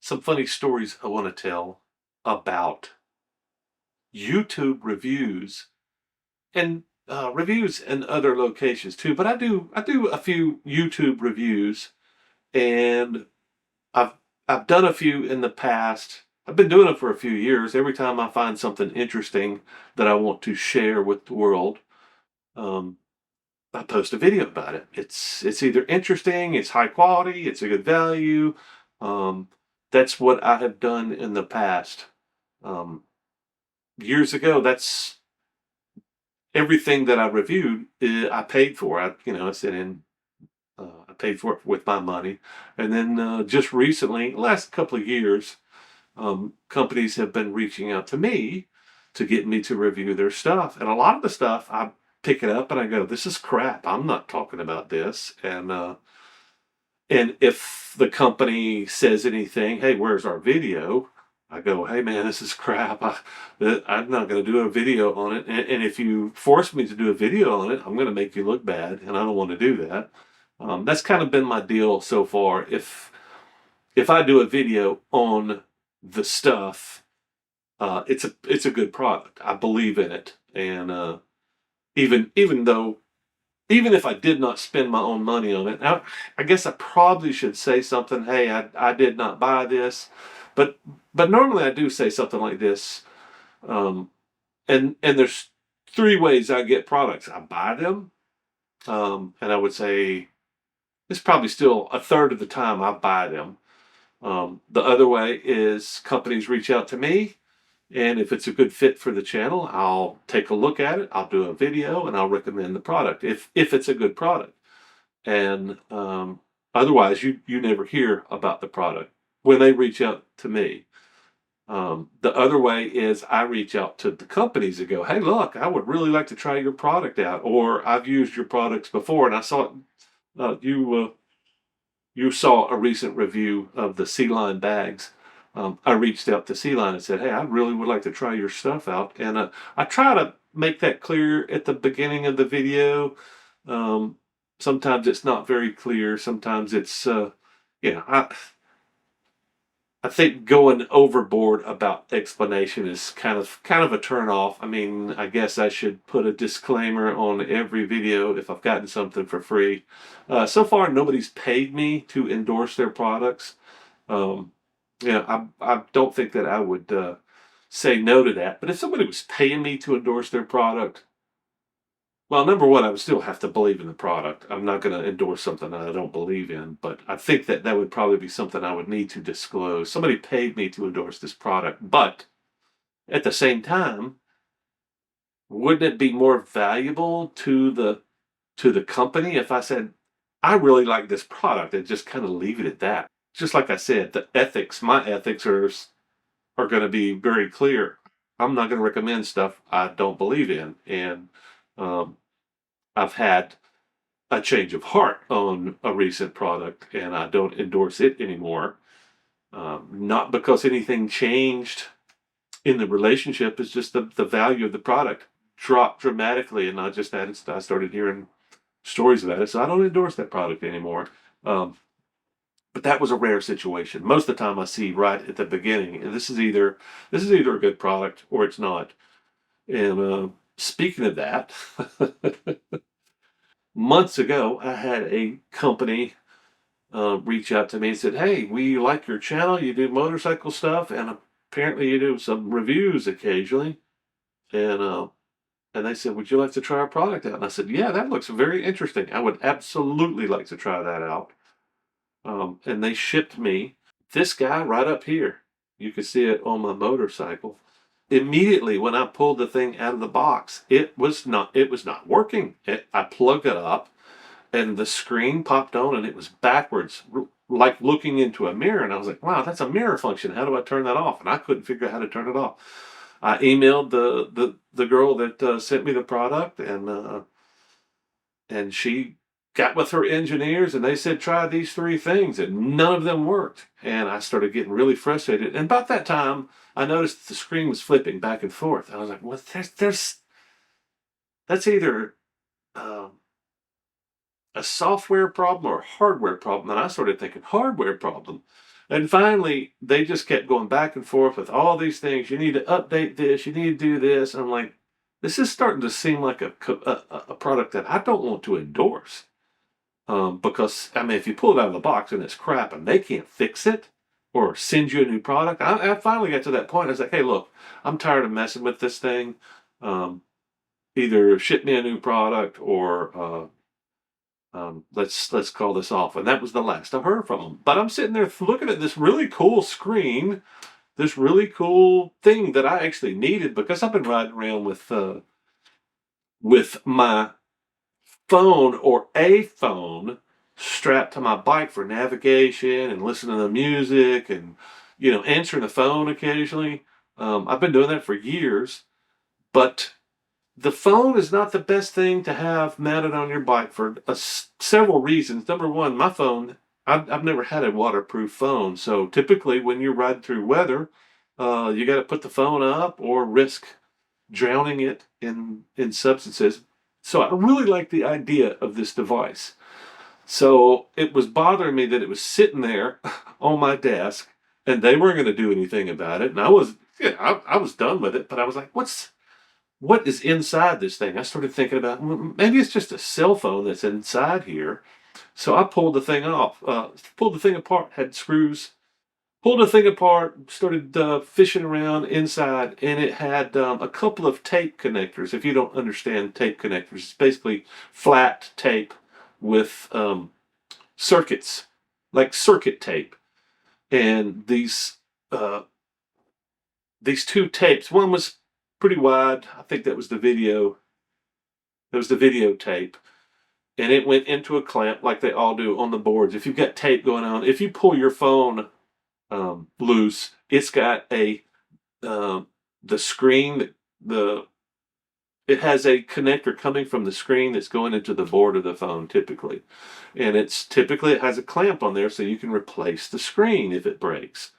some funny stories I want to tell about YouTube reviews and reviews in other locations too. But I do a few YouTube reviews, and I've I've done a few in the past. I've been doing it for a few years. Every time I find something interesting that I want to share with the world, um, I post a video about it. It's either interesting, it's high quality, it's a good value. Um, that's what I have done in the past. Um, Years ago, that's everything that I reviewed. I paid for. I said in. I paid for it with my money, and then just recently, last couple of years, companies have been reaching out to me to get me to review their stuff, and a lot of the stuff I pick it up and I go, "This is crap. I'm not talking about this." And if the company says anything, "Hey, where's our video?" I go, "Hey, man, this is crap. I'm not going to do a video on it. And if you force me to do a video on it, I'm going to make you look bad, and I don't want to do that." That's kind of been my deal so far. If I do a video on the stuff, it's a good product. I believe in it, and even if I did not spend my own money on it, I guess I probably should say something. Hey, I did not buy this, but normally I do say something like this. Um, and there's three ways I get products. I buy them, and I would say it's probably still a third of the time I buy them. The other way is companies reach out to me, and if it's a good fit for the channel, I'll take a look at it. I'll do a video, and I'll recommend the product if it's a good product. And otherwise, you never hear about the product when they reach out to me. The other way is I reach out to the companies and go, "Hey, look, I would really like to try your product out," or "I've used your products before, and I saw you saw a recent review of the Sea Line bags." I reached out to Sea Line and said, "Hey, I really would like to try your stuff out." And I try to make that clear at the beginning of the video. Um, Sometimes it's not very clear. Sometimes it's, I think going overboard about explanation is kind of a turn off. I mean, I guess I should put a disclaimer on every video if I've gotten something for free. So far, nobody's paid me to endorse their products. Um, I don't think that I would say no to that. But if somebody was paying me to endorse their product, well, number one, I would still have to believe in the product. I'm not going to endorse something that I don't believe in, but I think that that would probably be something I would need to disclose. Somebody paid me to endorse this product, but at the same time, wouldn't it be more valuable to the company if I said, "I really like this product," and just kind of leave it at that? Just like I said, my ethics are going to be very clear. I'm not going to recommend stuff I don't believe in, and um, I've had a change of heart on a recent product, and I don't endorse it anymore. Not because anything changed in the relationship, it's just the value of the product dropped dramatically, and I started hearing stories about it, so I don't endorse that product anymore. Um, but that was a rare situation. Most of the time, I see right at the beginning, this is either a good product or it's not. And speaking of that, months ago, I had a company reach out to me and said, "Hey, we like your channel. You do motorcycle stuff, and apparently you do some reviews occasionally." And and they said, "Would you like to try our product out?" And I said, "Yeah, that looks very interesting. I would absolutely like to try that out." And they shipped me this guy right up here. You can see it on my motorcycle. Immediately when I pulled the thing out of the box, it was not working. I plugged it up, and the screen popped on, and it was backwards, like looking into a mirror. And I was like, "Wow, that's a mirror function. How do I turn that off?" And I couldn't figure out how to turn it off. I emailed the girl that sent me the product, and she got with her engineers, and they said, "Try these three things," and none of them worked. And I started getting really frustrated. And about that time, I noticed that the screen was flipping back and forth. I was like, "Well, that's either um, a software problem or a hardware problem." And I started thinking hardware problem. And finally, they just kept going back and forth with all these things. You need to update this. You need to do this. And I'm like, this is starting to seem like a product that I don't want to endorse. Because, I mean, if you pull it out of the box and it's crap and they can't fix it or send you a new product, I finally got to that point. I was like, hey, look, I'm tired of messing with this thing. Um, Either ship me a new product or let's call this off. And that was the last I heard from them. But I'm sitting there looking at this really cool screen, this really cool thing that I actually needed because I've been riding around with my phone or a phone strapped to my bike for navigation and listening to music and answering the phone occasionally. I've been doing that for years, but the phone is not the best thing to have mounted on your bike for several reasons. Number one, my phone, I've never had a waterproof phone. So typically when you're riding through weather, you got to put the phone up or risk drowning it in substances. So I really like the idea of this device. So it was bothering me that it was sitting there on my desk and they weren't going to do anything about it. And I was done with it, but I was like, what is inside this thing? I started thinking about maybe it's just a cell phone that's inside here. So I pulled the thing off, pulled the thing apart, had screws, pulled the thing apart, started fishing around inside, and it had a couple of tape connectors. If you don't understand tape connectors, it's basically flat tape with circuits, like circuit tape. And these two tapes, one was pretty wide. I think that was the video. That was the videotape. And it went into a clamp like they all do on the boards. If you've got tape going on, if you pull your phone loose, it's got the screen, it has a connector coming from the screen that's going into the board of the phone typically. And it has a clamp on there so you can replace the screen if it breaks.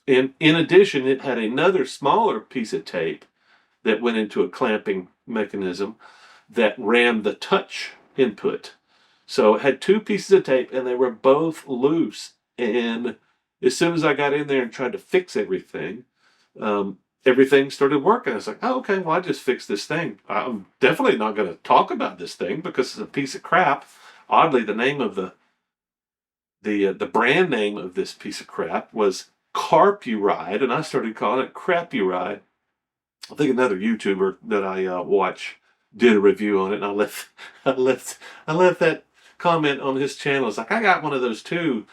And in addition, it had another smaller piece of tape that went into a clamping mechanism that ran the touch input. So it had two pieces of tape and they were both loose. And as soon as I got in there and tried to fix everything, everything started working. I was like, oh, okay, well, I just fixed this thing. I'm definitely not going to talk about this thing because it's a piece of crap. Oddly, the name of the brand name of this piece of crap was Carpuride, and I started calling it Crapuride. I think another YouTuber that I watch did a review on it, and I left that comment on his channel. It's like, I got one of those too.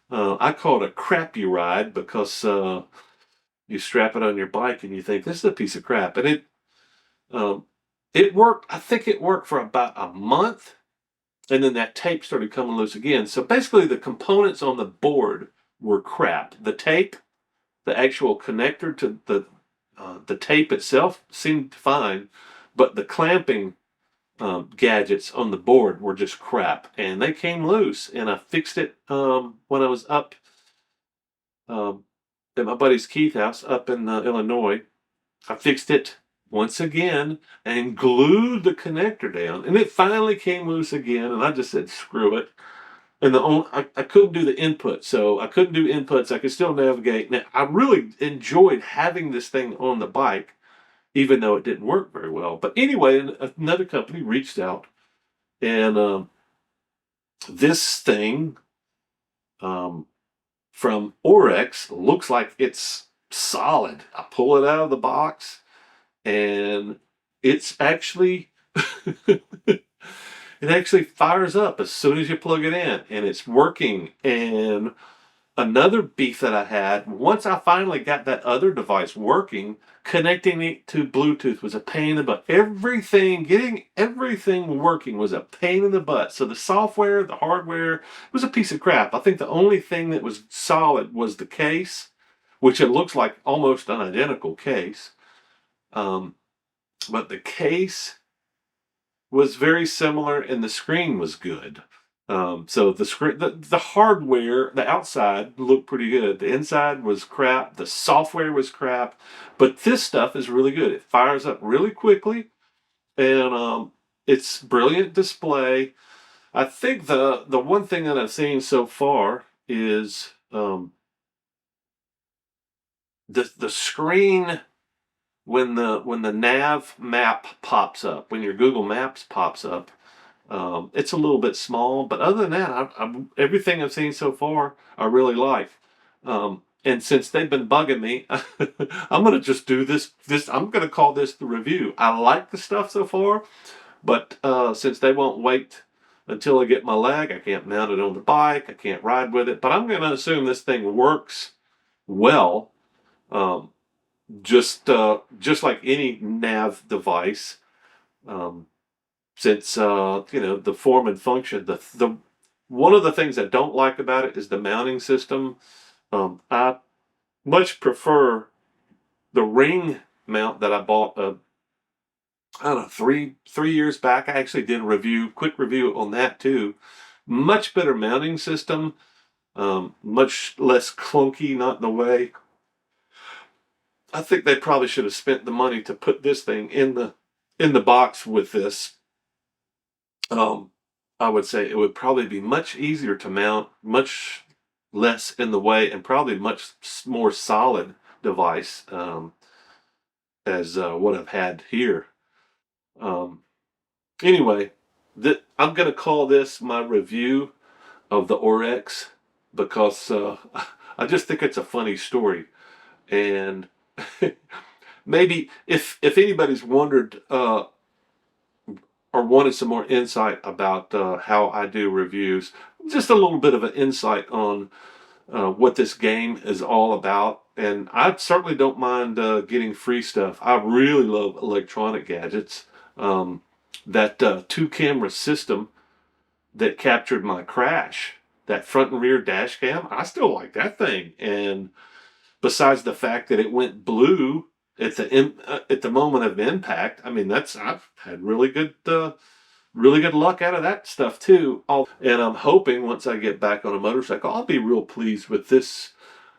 I call it a Crapuride because you strap it on your bike and you think this is a piece of crap, and it worked. I think it worked for about a month, and then that tape started coming loose again. So basically, the components on the board were crap. The tape, the actual connector to the tape itself seemed fine, but the clamping gadgets on the board were just crap, and they came loose. And I fixed it when I was up at my buddy's Keith house up in Illinois. I fixed it once again and glued the connector down, and it finally came loose again. And I just said, screw it. And I couldn't do the input, so I couldn't do inputs. I could still navigate. Now, I really enjoyed having this thing on the bike, even though it didn't work very well. But anyway, another company reached out, and this thing from Ohrex looks like it's solid. I pull it out of the box, and it's actually it actually fires up as soon as you plug it in, and it's working. And another beef that I had, once I finally got that other device working, connecting it to Bluetooth was a pain in the butt. Getting everything working was a pain in the butt. So the software, the hardware was a piece of crap. I think the only thing that was solid was the case, which it looks like almost an identical case. But the case was very similar and the screen was good. So the screen, the hardware, the outside looked pretty good. The inside was crap. The software was crap. But this stuff is really good. It fires up really quickly, and it's brilliant display. I think the one thing that I've seen so far is Um, the screen when the nav map pops up, when your Google Maps pops up, it's a little bit small, but other than that, everything I've seen so far, I really like. And since they've been bugging me, I'm gonna just do this. I'm gonna call this the review. I like the stuff so far, but since they won't wait until I get my leg, I can't mount it on the bike. I can't ride with it. But I'm gonna assume this thing works well. Um, just like any nav device. Um, since the form and function, the one of the things I don't like about it is the mounting system. I much prefer the ring mount that I bought. I don't know, three years back. I actually did a quick review on that too. Much better mounting system. Much less clunky, not in the way. I think they probably should have spent the money to put this thing in the box with this. Um, I would say it would probably be much easier to mount, much less in the way, and probably much more solid device as what I've had here. Um, anyway, I'm going to call this my review of the Ohrex because I just think it's a funny story, and maybe if anybody's wondered or wanted some more insight about how I do reviews, just a little bit of an insight on what this game is all about. And I certainly don't mind getting free stuff. I really love electronic gadgets. That two camera system that captured my crash, that front and rear dash cam, I still like that thing. And besides the fact that it went blue at the moment of impact, I mean I've had really good luck out of that stuff too. And I'm hoping once I get back on a motorcycle, I'll be real pleased with this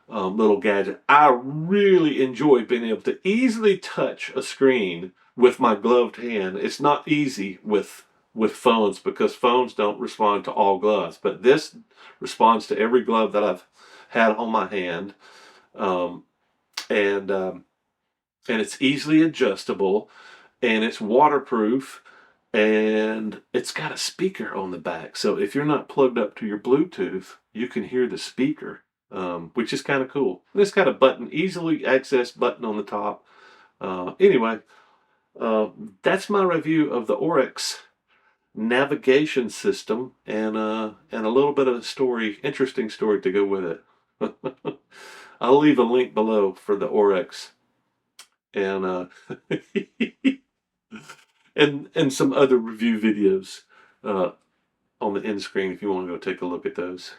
little gadget. I really enjoy being able to easily touch a screen with my gloved hand. It's not easy with phones because phones don't respond to all gloves, but this responds to every glove that I've had on my hand, um, and and it's easily adjustable, and it's waterproof, and it's got a speaker on the back. So if you're not plugged up to your Bluetooth, you can hear the speaker, which is kind of cool. And it's got a button, easily accessed button on the top. Anyway, uh, that's my review of the Ohrex navigation system, and a little bit of a story, interesting story to go with it. I'll leave a link below for the Ohrex and and some other review videos uh, on the end screen if you want to go take a look at those.